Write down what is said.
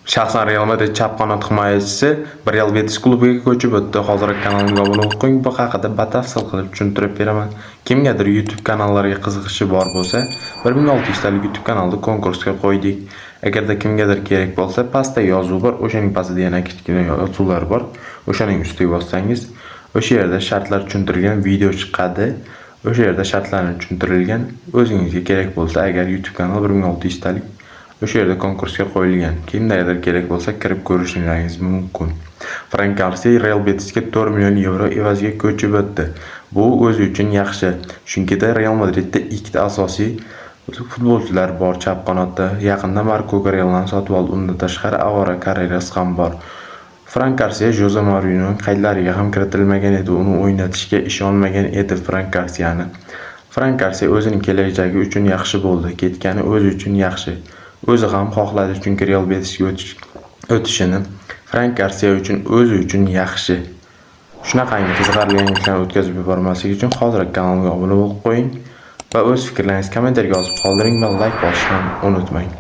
Shaxsan Real Madrid chap qanot himoyachisi Real Betis klubiga ko'chib o'tdi. Hozir kanalimga obuna bo'ling, bu haqida batafsil qilib tushuntirib beraman. Kimgadir YouTube kanallariga qiziqishi bor bo'lsa, 1600 talik YouTube kanalni konkursga qo'ydik. Agarda kimgadir kerak bo'lsa, pastda yozuv bor, o'shaning pastida yana kichkina yozuvlar bor. O'shaning ustiga bossangiz, o'sha yerda shartlar tushuntirilgan video chiqadi. O'sha yerda shartlarni tushuntirilgan. O'zingizga kerak bo'lsa, agar YouTube kanal 1600 talik o'sha yerda konkursga qo'yilgan. Kimlarga kerak bo'lsa kirib ko'rishingiz mumkin. Frank Garcia Real Betisga 4 million yevro evaziga ko'chib o'tdi. Bu o'zi uchun yaxshi, chunki Real Madridda ikkita asosiy futbolchilar bor chap qanotda. Yaqinda Marco Real'dan sotib oldi. Undan tashqari Avara Carreras ham bor. Frank Garcia Jose Mourinhoning qaydlariga ham kiritilmagan edi. Uni o'ynatishga ishonmagan edi Frank Garcia o'zining kelajagi uchun yaxshi bo'ldi. Ketgani o'zi uchun yaxshi. O'zi ham xohladi, chunki Real Betisga o'tishini Frank Garcia uchun o'zi uchun yaxshi. Shunaqangi qiziqarli yangiliklarni o'tkazib yubormaslik uchun hozir kanalimga obuna bo'lib qo'ying va o'z fikrlaringizni kommentariyaga yozib qoldiring va like bosishni unutmang.